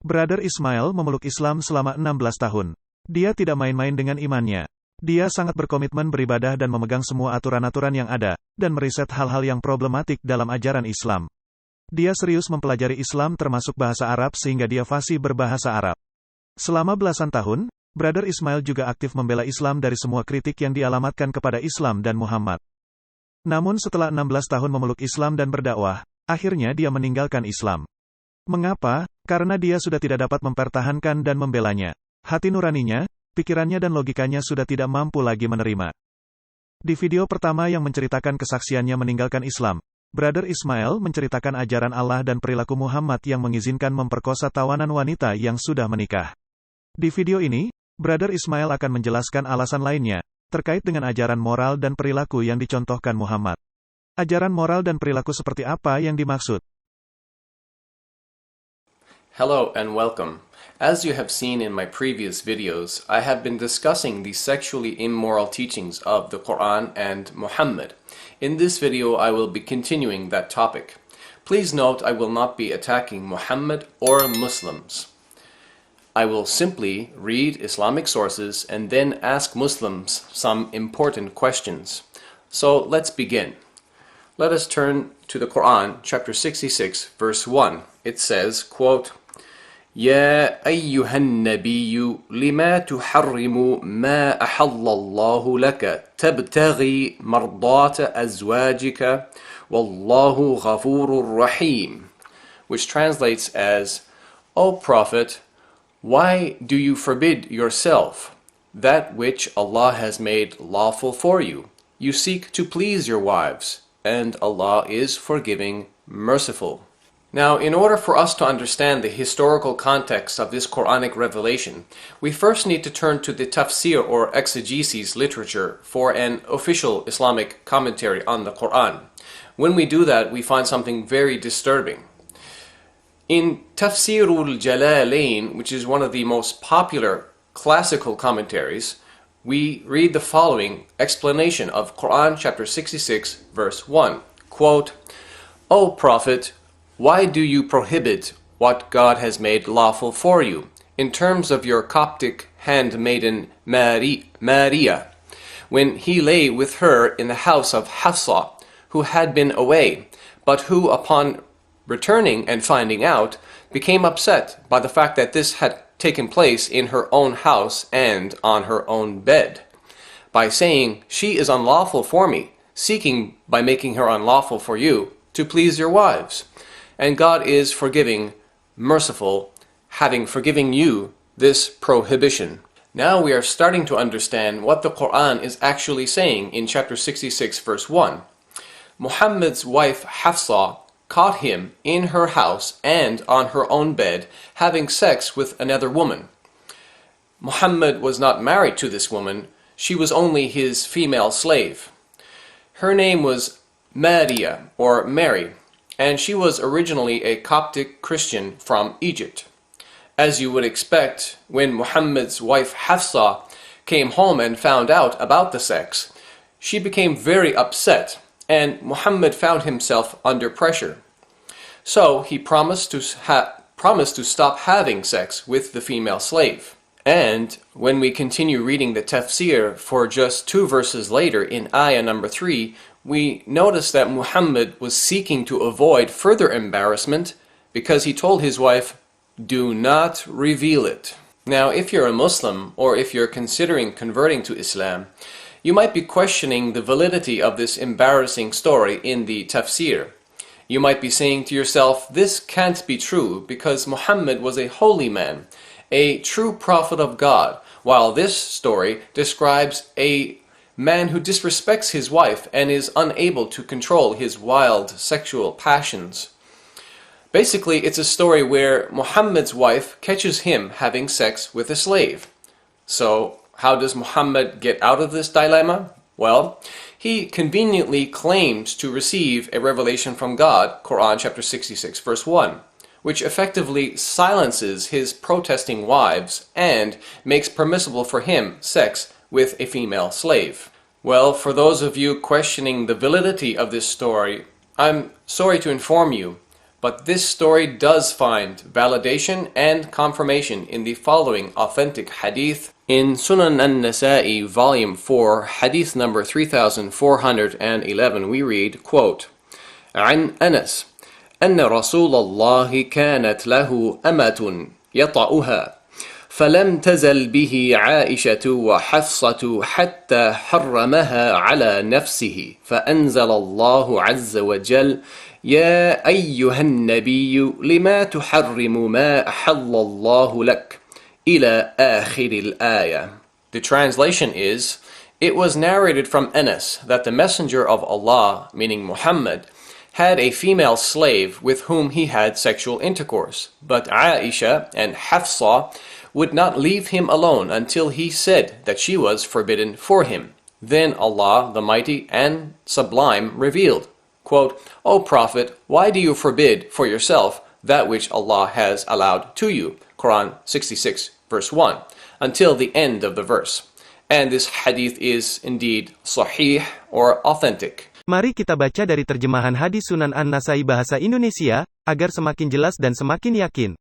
Brother Ismail memeluk Islam selama 16 tahun. Dia tidak main-main dengan imannya. Dia sangat berkomitmen beribadah dan memegang semua aturan-aturan yang ada, dan meriset hal-hal yang problematik dalam ajaran Islam. Dia serius mempelajari Islam termasuk bahasa Arab sehingga dia fasih berbahasa Arab. Selama belasan tahun, Brother Ismail juga aktif membela Islam dari semua kritik yang dialamatkan kepada Islam dan Muhammad. Namun setelah 16 tahun memeluk Islam dan berdakwah, akhirnya dia meninggalkan Islam. Mengapa? Karena dia sudah tidak dapat mempertahankan dan membelanya. Hati nuraninya, pikirannya dan logikanya sudah tidak mampu lagi menerima. Di video pertama yang menceritakan kesaksiannya meninggalkan Islam, Brother Ismail menceritakan ajaran Allah dan perilaku Muhammad yang mengizinkan memperkosa tawanan wanita yang sudah menikah. Di video ini, Brother Ismail akan menjelaskan alasan lainnya, terkait dengan ajaran moral dan perilaku yang dicontohkan Muhammad. Ajaran moral dan perilaku seperti apa yang dimaksud? Hello and welcome. As you have seen in my previous videos, I have been discussing the sexually immoral teachings of the Quran and Muhammad. In this video, I will be continuing that topic. Please note I will not be attacking Muhammad or Muslims. I will simply read Islamic sources and then ask Muslims some important questions. So let's begin. Let us turn to the Quran, chapter 66, verse 1. It says, quote, يا أيها النبي لما تحرم ما أحل الله لك تبتغي مرضات أزواجك والله غفور رحيم, which translates as, O Prophet, why do you forbid yourself that which Allah has made lawful for you? You seek to please your wives, and Allah is forgiving, merciful. Now, in order for us to understand the historical context of this Quranic revelation, we first need to turn to the tafsir or exegesis literature for an official Islamic commentary on the Quran. When we do that, we find something very disturbing. In Tafsirul Jalalain, which is one of the most popular classical commentaries, we read the following explanation of Quran chapter 66, verse 1. Quote, O Prophet, why do you prohibit what God has made lawful for you, in terms of your Coptic handmaiden Maria, when he lay with her in the house of Hafsa, who had been away, but who upon returning and finding out, became upset by the fact that this had taken place in her own house and on her own bed, by saying, she is unlawful for me, seeking by making her unlawful for you, to please your wives. And God is forgiving, merciful, having forgiven you this prohibition. Now we are starting to understand what the Quran is actually saying in chapter 66, verse 1. Muhammad's wife Hafsa caught him in her house and on her own bed having sex with another woman. Muhammad was not married to this woman, she was only his female slave. Her name was Maria, or Mary, and she was originally a Coptic Christian from Egypt. As you would expect, when Muhammad's wife Hafsa came home and found out about the sex, she became very upset, and Muhammad found himself under pressure. So he promised to stop having sex with the female slave. And when we continue reading the tafsir for just 2 verses later in ayah number 3, we notice that Muhammad was seeking to avoid further embarrassment because he told his wife, do not reveal it. Now, if you're a Muslim or if you're considering converting to Islam, you might be questioning the validity of this embarrassing story in the tafsir. You might be saying to yourself, this can't be true because Muhammad was a holy man, a true prophet of God, while this story describes a man who disrespects his wife and is unable to control his wild sexual passions. Basically, it's a story where Muhammad's wife catches him having sex with a slave. So, how does Muhammad get out of this dilemma? Well, he conveniently claims to receive a revelation from God, Quran chapter 66, verse 1, which effectively silences his protesting wives and makes permissible for him sex with a female slave. Well, for those of you questioning the validity of this story, I'm sorry to inform you, But this story does find validation and confirmation in the following authentic hadith. In Sunan an-Nasa'i, volume 4, hadith number 3411, we read, quote, عن أنس أن رسول الله كانت له أمة يطأها فلم تزل به عائشة وحفصة حتى حرمها على نفسه فأنزل الله عز وجل يا أيها النبي لما تحرم ما أحل الله لك إلى آخر الآية. The translation is, it was narrated from Anas that the Messenger of Allah, meaning Muhammad, had a female slave with whom he had sexual intercourse, but Aisha and Hafsa would not leave him alone until he said that she was forbidden for him. Then Allah, the Mighty and Sublime, revealed, quote, O Prophet, why do you forbid for yourself that which Allah has allowed to you? Quran 66, verse 1, until the end of the verse. And this hadith is indeed sahih or authentic. Mari kita baca dari terjemahan hadis Sunan An-Nasa'i bahasa Indonesia, agar semakin jelas dan semakin yakin.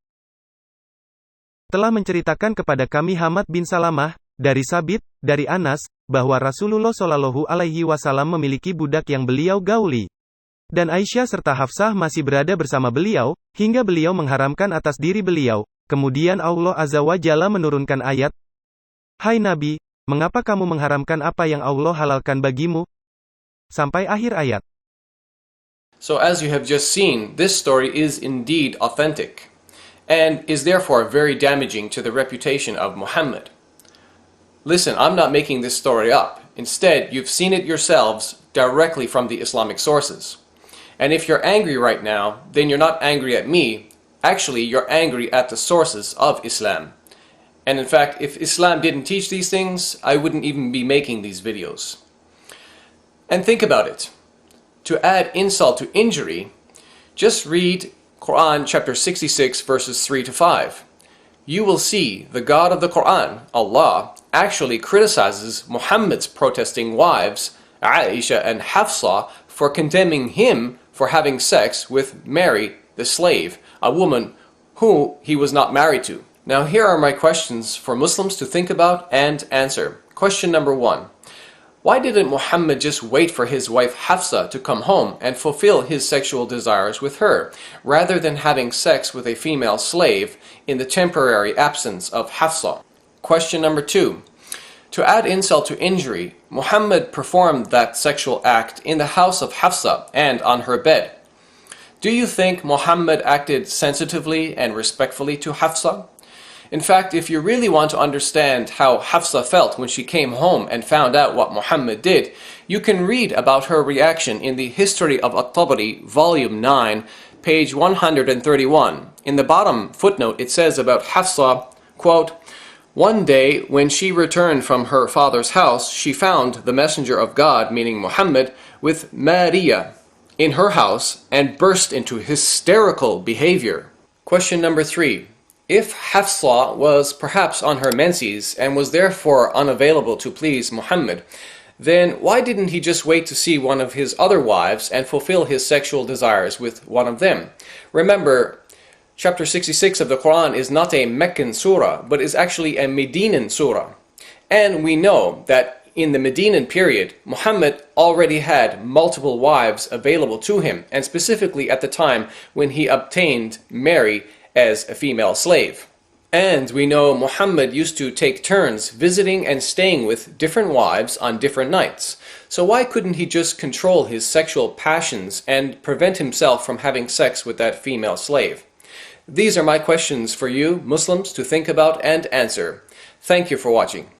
Telah menceritakan kepada kami Hamad bin Salamah, dari Sabit, dari Anas, bahwa Rasulullah Shallallahu Alaihi Wasallam memiliki budak yang beliau gauli. Dan Aisyah serta Hafsah masih berada bersama beliau, hingga beliau mengharamkan atas diri beliau. Kemudian Allah Azza wa Jalla menurunkan ayat, Hai Nabi, mengapa kamu mengharamkan apa yang Allah halalkan bagimu? Sampai akhir ayat. So as you have just seen, this story is indeed authentic, and is therefore very damaging to the reputation of Muhammad. Listen, I'm not making this story up. Instead, you've seen it yourselves directly from the Islamic sources. And if you're angry right now, then you're not angry at me. Actually, you're angry at the sources of Islam. And in fact, if Islam didn't teach these things, I wouldn't even be making these videos. And think about it. To add insult to injury, just read Quran chapter 66 verses 3 to 5. You will see the God of the Quran, Allah, actually criticizes Muhammad's protesting wives, Aisha and Hafsa, for condemning him for having sex with Mary, the slave, a woman who he was not married to. Now here are my questions for Muslims to think about and answer. Question number 1. Why didn't Muhammad just wait for his wife Hafsa to come home and fulfill his sexual desires with her, rather than having sex with a female slave in the temporary absence of Hafsa? Question number 2. To add insult to injury, Muhammad performed that sexual act in the house of Hafsa and on her bed. Do you think Muhammad acted sensitively and respectfully to Hafsa? In fact, if you really want to understand how Hafsa felt when she came home and found out what Muhammad did, you can read about her reaction in the History of At-Tabari, volume 9, page 131. In the bottom footnote, it says about Hafsa, quote, One day, when she returned from her father's house, she found the Messenger of God, meaning Muhammad, with Maria in her house and burst into hysterical behavior. Question number 3. If Hafsa was perhaps on her menses and was therefore unavailable to please Muhammad, then why didn't he just wait to see one of his other wives and fulfill his sexual desires with one of them? Remember, chapter 66 of the Quran is not a Meccan surah, but is actually a Medinan surah. And we know that in the Medinan period, Muhammad already had multiple wives available to him, and specifically at the time when he obtained Mary as a female slave. And we know Muhammad used to take turns visiting and staying with different wives on different nights. So why couldn't he just control his sexual passions and prevent himself from having sex with that female slave? These are my questions for you, Muslims, to think about and answer. Thank you for watching.